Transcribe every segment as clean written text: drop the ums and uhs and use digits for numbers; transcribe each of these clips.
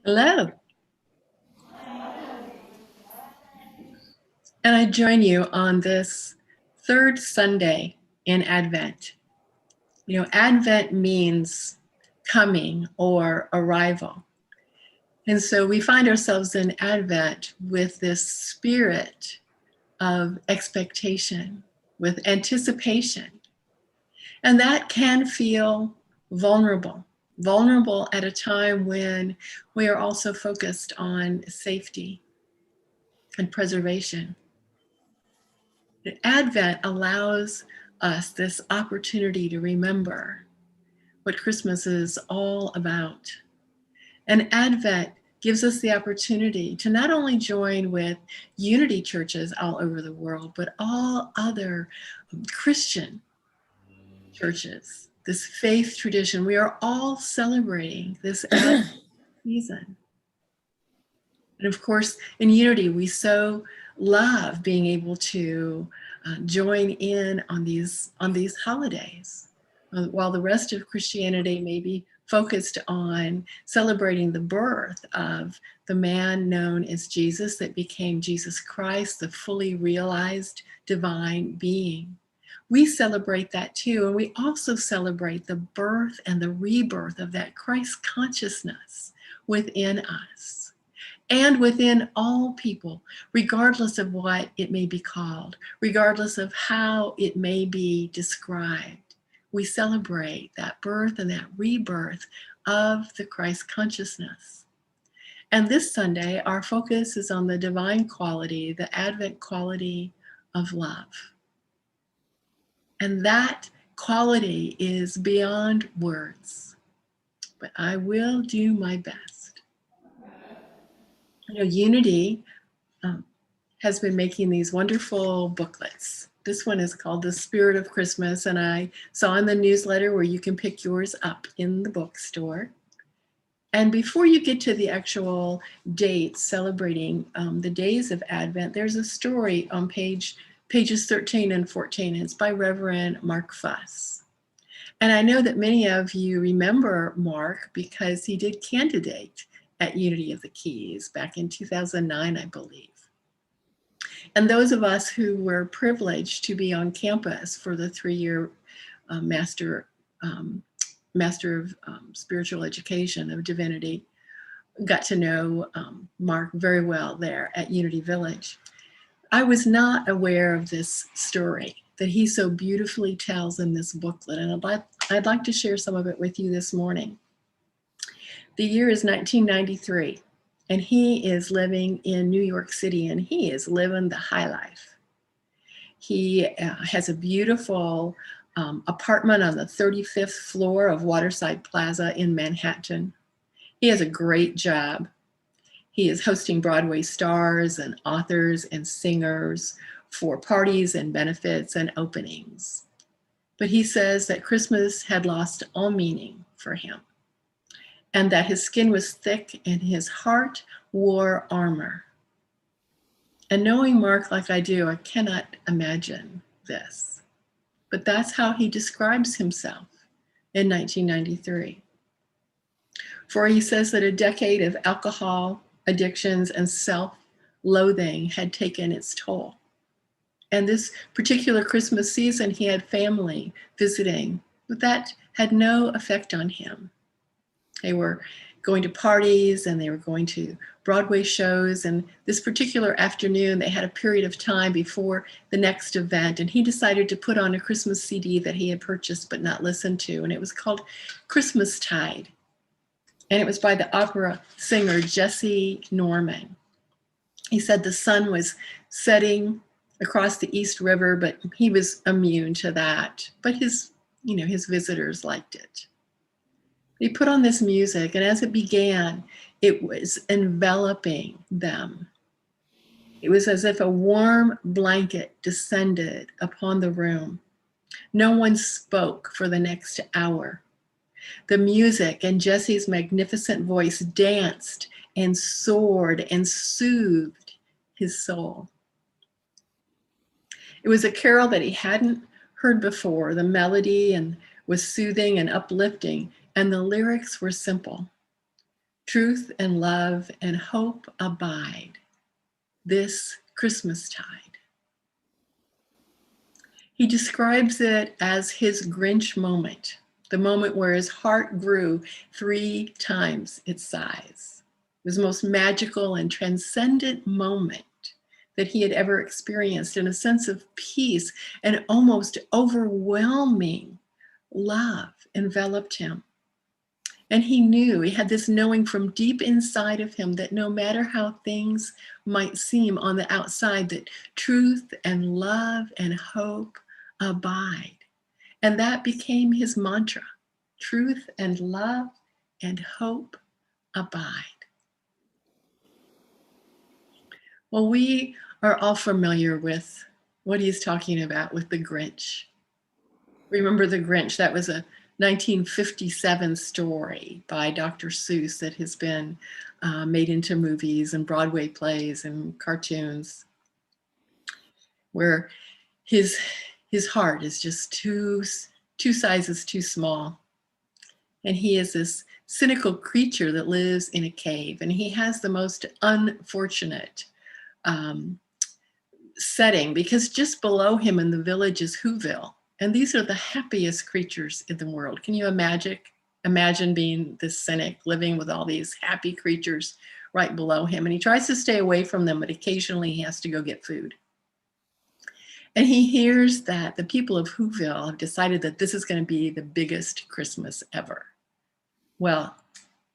Hello, and I join you on this third Sunday in Advent. Advent means coming or arrival. And so we find ourselves in Advent with this spirit of expectation, with anticipation. And that can feel vulnerable, vulnerable at a time when we are also focused on safety and preservation. Advent allows us this opportunity to remember what Christmas is all about. And Advent gives us the opportunity to not only join with unity churches all over the world, but all other Christian churches, this faith tradition. We are all celebrating this Advent season. And of course, in unity, we so love being able to join in on these holidays. While the rest of Christianity may be focused on celebrating the birth of the man known as Jesus that became Jesus Christ, the fully realized divine being. We celebrate that too, and we also celebrate the birth and the rebirth of that Christ consciousness within us and within all people, regardless of what it may be called, regardless of how it may be described. We celebrate that birth and that rebirth of the Christ consciousness. And this Sunday, our focus is on the divine quality, the Advent quality of love. And that quality is beyond words, but I will do my best. Unity has been making these wonderful booklets. This one is called The Spirit of Christmas, and I saw in the newsletter where you can pick yours up in the bookstore. And before you get to the actual dates celebrating the days of Advent, there's a story on pages 13 and 14. It's by Reverend Mark Fuss. And I know that many of you remember Mark because he did candidate at Unity of the Keys back in 2009, I believe. And those of us who were privileged to be on campus for the 3-year Master of Spiritual Education of Divinity got to know Mark very well there at Unity Village. I was not aware of this story that he so beautifully tells in this booklet, and I'd like to share some of it with you this morning. The year is 1993. And he is living in New York City, and he is living the high life. He has a beautiful apartment on the 35th floor of Waterside Plaza in Manhattan. He has a great job. He is hosting Broadway stars and authors and singers for parties and benefits and openings. But he says that Christmas had lost all meaning for him, and that his skin was thick and his heart wore armor. And knowing Mark like I do, I cannot imagine this. But that's how he describes himself in 1993. For he says that a decade of alcohol, addictions, and self-loathing had taken its toll. And this particular Christmas season, he had family visiting, but that had no effect on him. They were going to parties and they were going to Broadway shows. And this particular afternoon, they had a period of time before the next event. And he decided to put on a Christmas CD that he had purchased but not listened to. And it was called Christmas Tide. And it was by the opera singer Jesse Norman. He said the sun was setting across the East River, but he was immune to that. But his visitors liked it. He put on this music, and as it began, it was enveloping them. It was as if a warm blanket descended upon the room. No one spoke for the next hour. The music and Jesse's magnificent voice danced and soared and soothed his soul. It was a carol that he hadn't heard before. The melody was soothing and uplifting, and the lyrics were simple. Truth and love and hope abide this Christmastide. He describes it as his Grinch moment, the moment where his heart grew 3 times its size. It was the most magical and transcendent moment that he had ever experienced, and a sense of peace and almost overwhelming love enveloped him. And he knew, he had this knowing from deep inside of him that no matter how things might seem on the outside, that truth and love and hope abide. And that became his mantra: truth and love and hope abide. Well, we are all familiar with what he's talking about with the Grinch. Remember the Grinch? That was a 1957 story by Dr. Seuss that has been made into movies and Broadway plays and cartoons, where his heart is just two sizes too small. And he is this cynical creature that lives in a cave, and he has the most unfortunate setting, because just below him in the village is Whoville. And these are the happiest creatures in the world. Can you imagine being this cynic living with all these happy creatures right below him? And he tries to stay away from them, but occasionally he has to go get food. And he hears that the people of Whoville have decided that this is going to be the biggest Christmas ever. Well,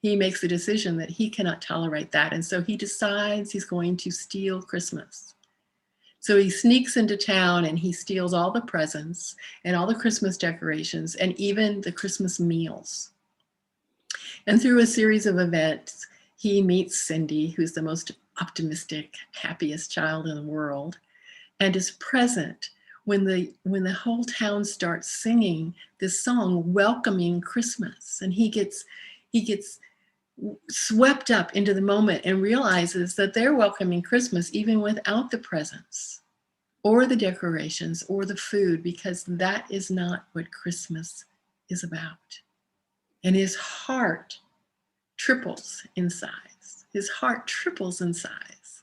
he makes the decision that he cannot tolerate that. And so he decides he's going to steal Christmas. So he sneaks into town and he steals all the presents and all the Christmas decorations and even the Christmas meals. And through a series of events, he meets Cindy, who's the most optimistic, happiest child in the world, and is present when the whole town starts singing this song, welcoming Christmas. And he gets swept up into the moment and realizes that they're welcoming Christmas even without the presents or the decorations or the food, because that is not what Christmas is about. And his heart triples in size. His heart triples in size.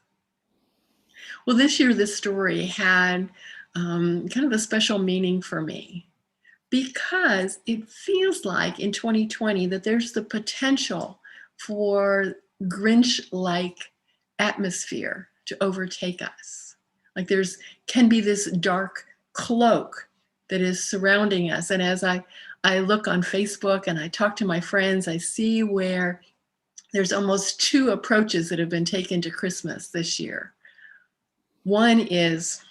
Well, this year, this story had kind of a special meaning for me, because it feels like in 2020 that there's the potential for Grinch-like atmosphere to overtake us. Like can be this dark cloak that is surrounding us. And as I look on Facebook and I talk to my friends, I see where there's almost 2 approaches that have been taken to Christmas this year. One is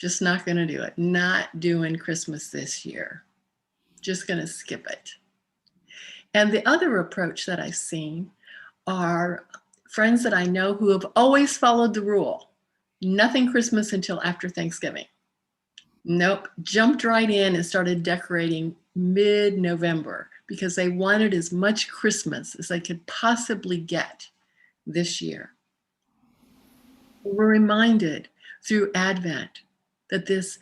just not going to do it, not doing Christmas this year, just going to skip it. And the other approach that I've seen are friends that I know who have always followed the rule: nothing Christmas until after Thanksgiving. Nope, jumped right in and started decorating mid-November because they wanted as much Christmas as they could possibly get this year. We're reminded through Advent that this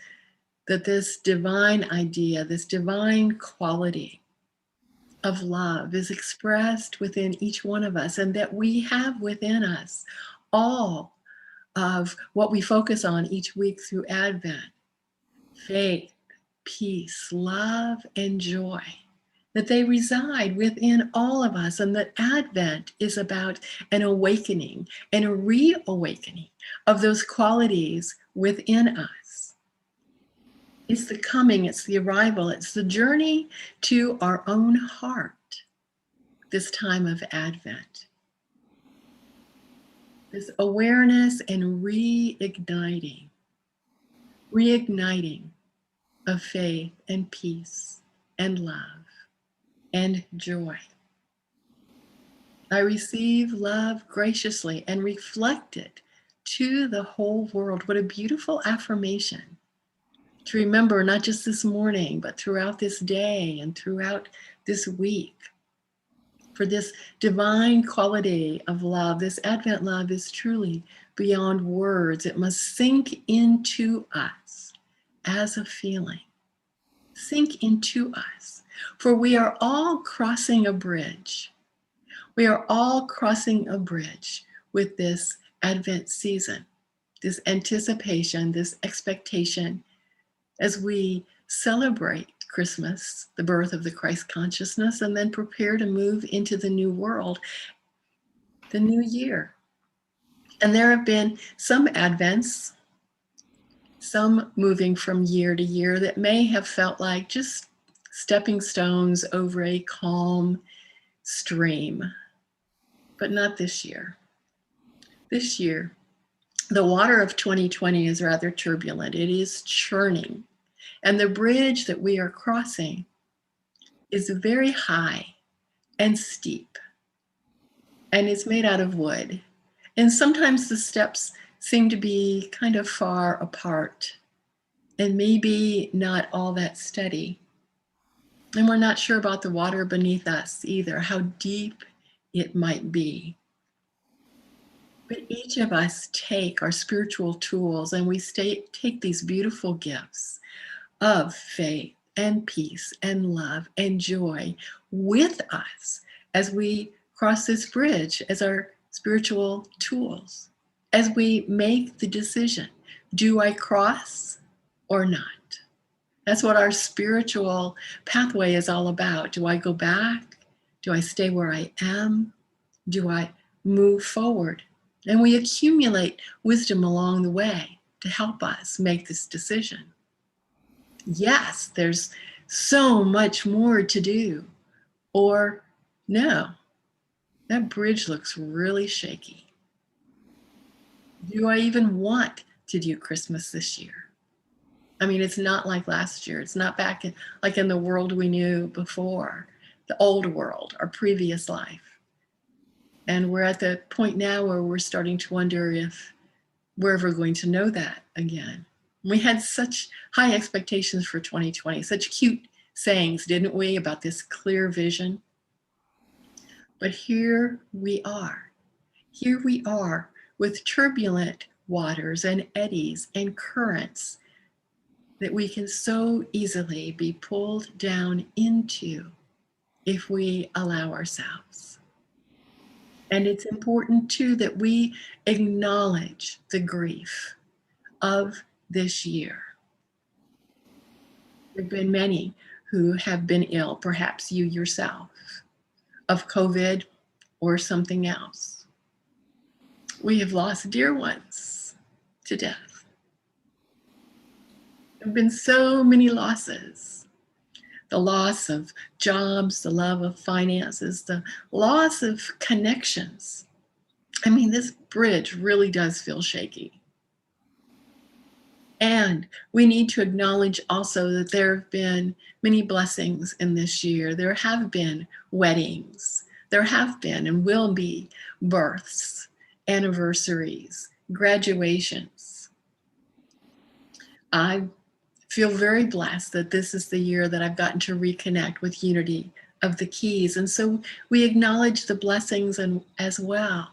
divine idea, this divine quality of love is expressed within each one of us, and that we have within us all of what we focus on each week through Advent: faith, peace, love, and joy, that they reside within all of us, and that Advent is about an awakening and a reawakening of those qualities within us. It's the coming, it's the arrival, it's the journey to our own heart this time of Advent. This awareness and reigniting of faith and peace and love and joy. I receive love graciously and reflect it to the whole world. What a beautiful affirmation to remember, not just this morning, but throughout this day and throughout this week. For this divine quality of love, this Advent love is truly beyond words. It must sink into us as a feeling. Sink into us. For we are all crossing a bridge. We are all crossing a bridge with this Advent season, this anticipation, this expectation as we celebrate Christmas, the birth of the Christ consciousness, and then prepare to move into the new world, the new year. And there have been some Advents, some moving from year to year that may have felt like just stepping stones over a calm stream, but not this year. This year, the water of 2020 is rather turbulent. It is churning. And the bridge that we are crossing is very high and steep, and it's made out of wood. And sometimes the steps seem to be kind of far apart and maybe not all that steady. And we're not sure about the water beneath us either, how deep it might be. But each of us take our spiritual tools and we take these beautiful gifts of faith and peace and love and joy with us as we cross this bridge as our spiritual tools, as we make the decision, do I cross or not? That's what our spiritual pathway is all about. Do I go back? Do I stay where I am? Do I move forward? And we accumulate wisdom along the way to help us make this decision. Yes, there's so much more to do. Or no, that bridge looks really shaky. Do I even want to do Christmas this year? I mean, it's not like last year. It's not back in the world we knew before, the old world, our previous life. And we're at the point now where we're starting to wonder if we're ever going to know that again. We had such high expectations for 2020, such cute sayings, didn't we, about this clear vision? But here we are. Here we are with turbulent waters and eddies and currents that we can so easily be pulled down into if we allow ourselves. And it's important too that we acknowledge the grief of this year. There have been many who have been ill, perhaps you yourself, of COVID or something else. We have lost dear ones to death. There have been so many losses. The loss of jobs, the love of finances, the loss of connections. I mean, this bridge really does feel shaky. And we need to acknowledge also that there have been many blessings in this year. There have been weddings. There have been and will be births, anniversaries, graduations. I feel very blessed that this is the year that I've gotten to reconnect with Unity of the Keys. And so we acknowledge the blessings and as well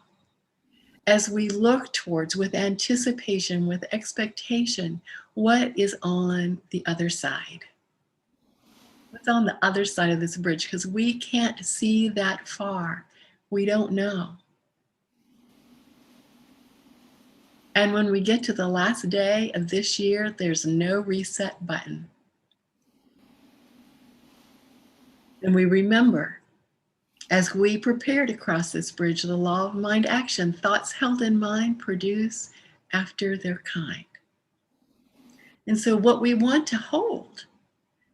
as we look towards with anticipation, with expectation, what is on the other side? What's on the other side of this bridge? Because we can't see that far. We don't know. And when we get to the last day of this year, there's no reset button. And we remember, as we prepare to cross this bridge, the law of mind action, thoughts held in mind produce after their kind. And so what we want to hold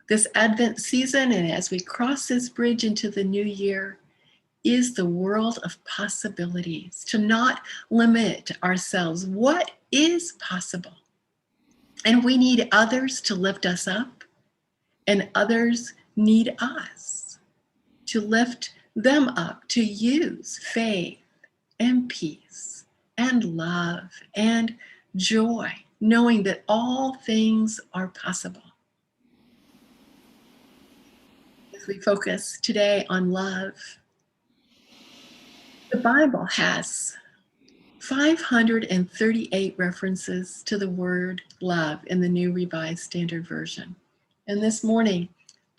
this Advent season and as we cross this bridge into the new year is the world of possibilities, to not limit ourselves. What is possible? And we need others to lift us up, and others need us to lift them up, to use faith and peace and love and joy, knowing that all things are possible. As we focus today on love, the Bible has 538 references to the word love in the New Revised Standard Version. And this morning,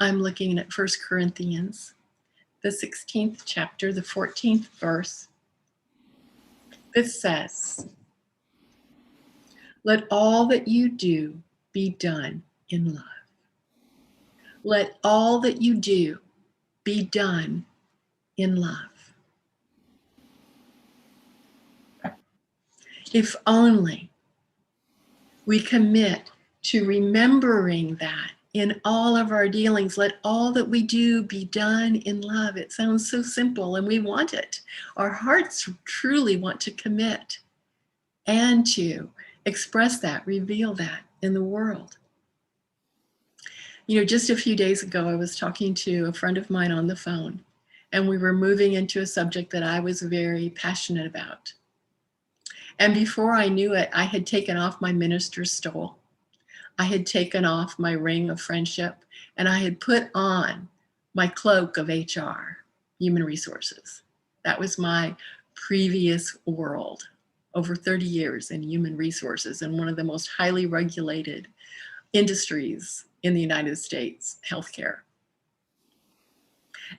I'm looking at 1 Corinthians the 16th chapter, the 14th verse. This says, "Let all that you do be done in love." Let all that you do be done in love. If only we commit to remembering that in all of our dealings, let all that we do be done in love. It sounds so simple and we want it. Our hearts truly want to commit and to express that, reveal that in the world. You know, just a few days ago, I was talking to a friend of mine on the phone, and we were moving into a subject that I was very passionate about. And before I knew it, I had taken off my minister's stole. I had taken off my ring of friendship, and I had put on my cloak of HR, human resources. That was my previous world, over 30 years in human resources and one of the most highly regulated industries in the United States, healthcare.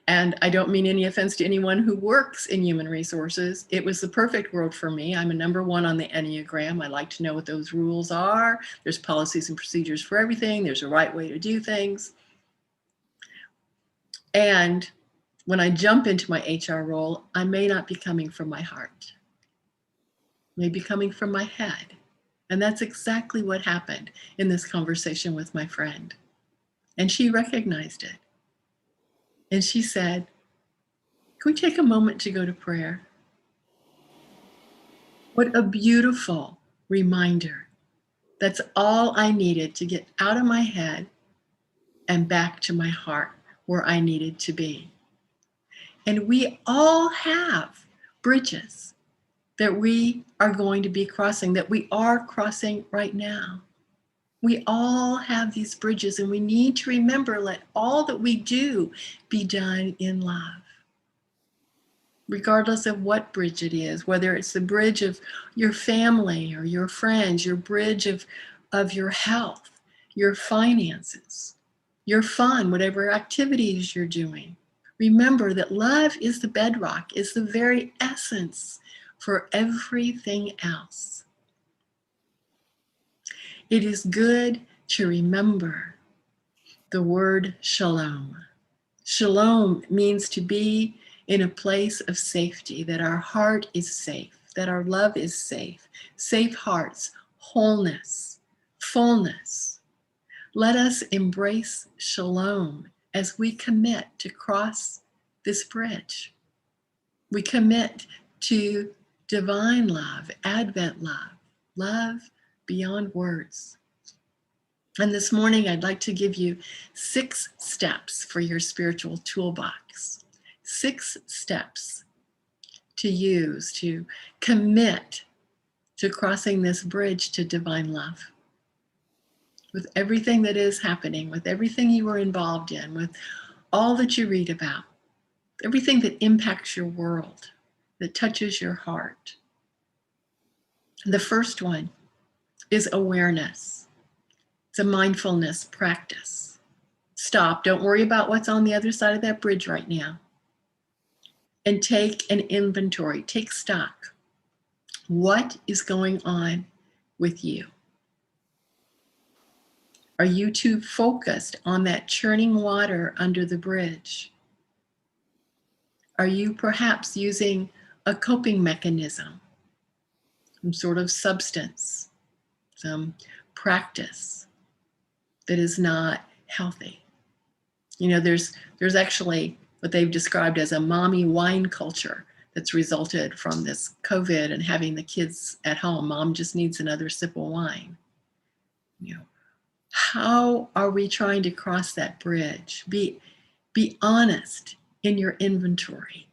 And I don't mean any offense to anyone who works in human resources. It was the perfect world for me. I'm a number 1 on the Enneagram. I like to know what those rules are. There's policies and procedures for everything. There's a right way to do things. And when I jump into my HR role, I may not be coming from my heart. I may be coming from my head. And that's exactly what happened in this conversation with my friend. And she recognized it. And she said, "Can we take a moment to go to prayer?" What a beautiful reminder. That's all I needed to get out of my head and back to my heart where I needed to be. And we all have bridges that we are going to be crossing, that we are crossing right now. We all have these bridges, and we need to remember, let all that we do be done in love. Regardless of what bridge it is, whether it's the bridge of your family or your friends, your bridge of your health, your finances, your fun, whatever activities you're doing. Remember that love is the bedrock, is the very essence for everything else. It is good to remember the word shalom. Shalom means to be in a place of safety, that our heart is safe, that our love is safe, safe hearts, wholeness, fullness. Let us embrace shalom as we commit to cross this bridge. We commit to divine love, Advent love, love beyond words. And this morning, I'd like to give you 6 steps for your spiritual toolbox. 6 steps to use to commit to crossing this bridge to divine love. With everything that is happening, with everything you are involved in, with all that you read about, everything that impacts your world, that touches your heart. The first one is awareness. It's a mindfulness practice. Stop. Don't worry about what's on the other side of that bridge right now. And take an inventory. Take stock. What is going on with you? Are you too focused on that churning water under the bridge? Are you perhaps using a coping mechanism, some sort of substance, some practice that is not healthy? You know, there's actually what they've described as a mommy wine culture that's resulted from this COVID and having the kids at home. Mom just needs another sip of wine. You know, how are we trying to cross that bridge? Be honest in your inventory.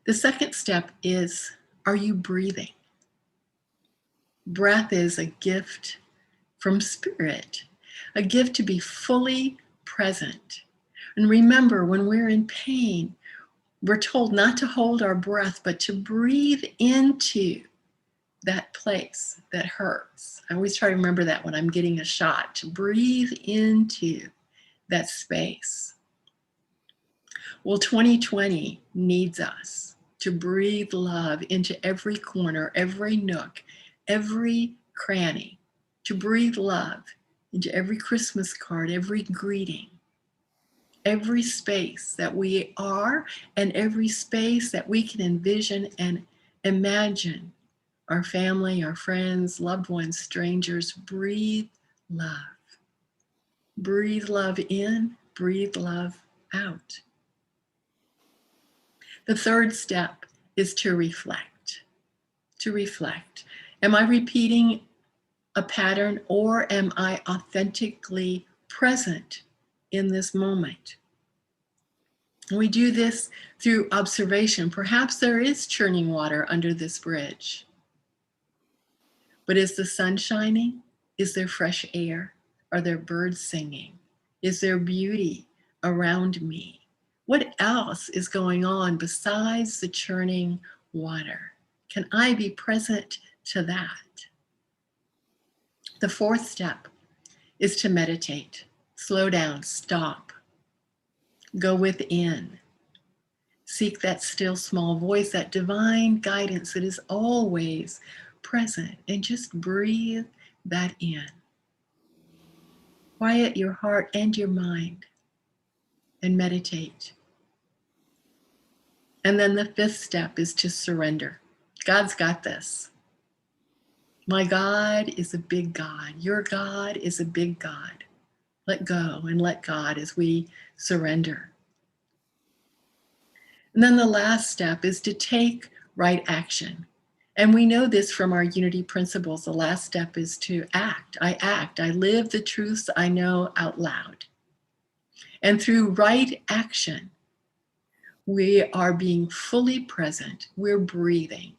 The second step is, are you breathing? Breath is a gift from Spirit, a gift to be fully present. And remember, when we're in pain, we're told not to hold our breath, but to breathe into that place that hurts. I always try to remember that when I'm getting a shot, to breathe into that space. Well, 2020 needs us to breathe love into every corner, every nook, every cranny, to breathe love into every Christmas card, every greeting, every space that we are, and every space that we can envision and imagine our family, our friends, loved ones, strangers. Breathe love. Breathe love in, breathe love out. The third step is to reflect. To reflect. Am I repeating a pattern, or am I authentically present in this moment? We do this through observation. Perhaps there is churning water under this bridge. But is the sun shining? Is there fresh air? Are there birds singing? Is there beauty around me? What else is going on besides the churning water? Can I be present to that? The fourth step is to meditate. Slow down, stop, go within. Seek that still small voice, that divine guidance that is always present, and just breathe that in. Quiet your heart and your mind and meditate. And then the fifth step is to surrender. God's got this. My God is a big God. Your God is a big God. Let go and let God as we surrender. And then the last step is to take right action. And we know this from our unity principles. The last step is to act. I live the truths I know out loud. And through right action, we are being fully present. We're breathing.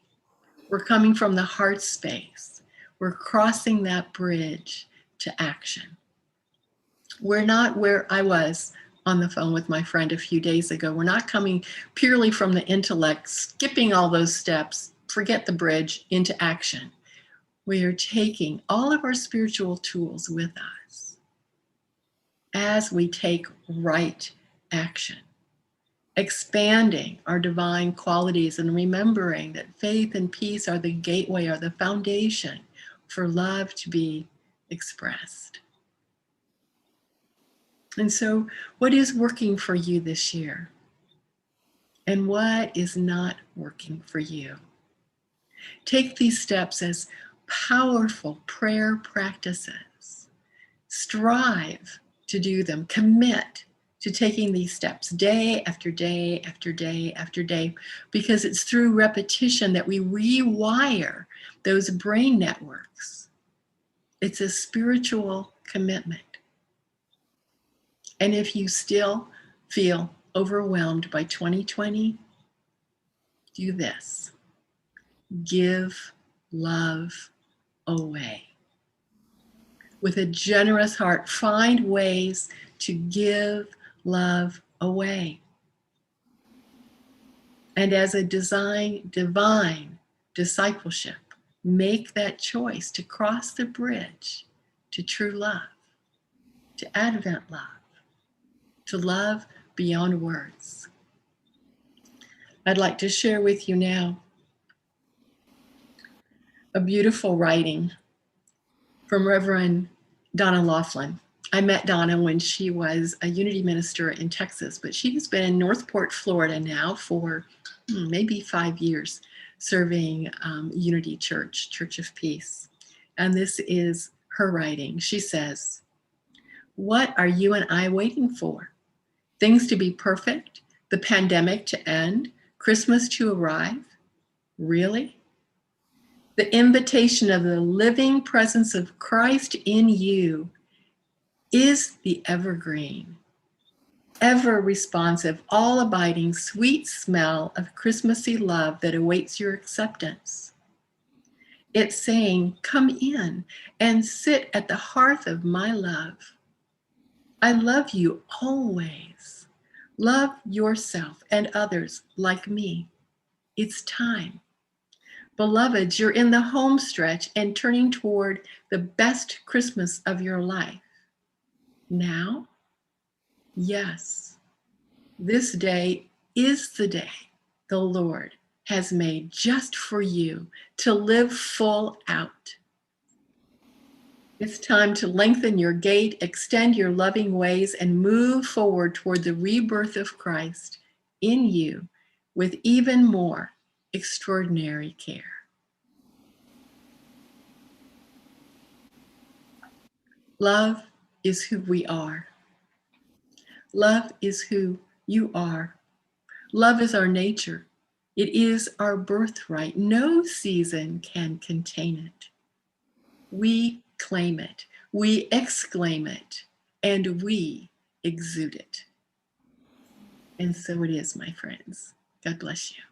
We're coming from the heart space. We're crossing that bridge to action. We're not where I was on the phone with my friend a few days ago. We're not coming purely from the intellect, skipping all those steps, forget the bridge, into action. We are taking all of our spiritual tools with us as we take right action, expanding our divine qualities and remembering that faith and peace are the gateway, are the foundation for love to be expressed. And so, what is working for you this year? And what is not working for you? Take these steps as powerful prayer practices. Strive to do them. Commit to taking these steps day after day after day after day, because it's through repetition that we rewire those brain networks. It's a spiritual commitment. And if you still feel overwhelmed by 2020, do this. Give love away. With a generous heart, find ways to give love away. And as a divine discipleship, make that choice to cross the bridge to true love, to Advent love, to love beyond words. I'd like to share with you now a beautiful writing from Reverend Donna Laughlin. I met Donna when she was a Unity minister in Texas, but she has been in Northport, Florida now for maybe 5 years, serving Unity Church, Church of Peace. And this is her writing. She says, "What are you and I waiting for? Things to be perfect, the pandemic to end, Christmas to arrive? Really? The invitation of the living presence of Christ in you is the evergreen, ever responsive, all abiding, sweet smell of Christmassy love that awaits your acceptance. It's saying, come in and sit at the hearth of my love. I love you always. Love yourself and others like me. It's time. Beloveds, you're in the home stretch and turning toward the best Christmas of your life. Now? Yes. This day is the day the Lord has made just for you to live full out. It's time to lengthen your gait, extend your loving ways, and move forward toward the rebirth of Christ in you with even more extraordinary care. Love is who we are. Love is who you are. Love is our nature. It is our birthright. No season can contain it. We claim it, we exclaim it, and we exude it. And so it is, my friends. God bless you.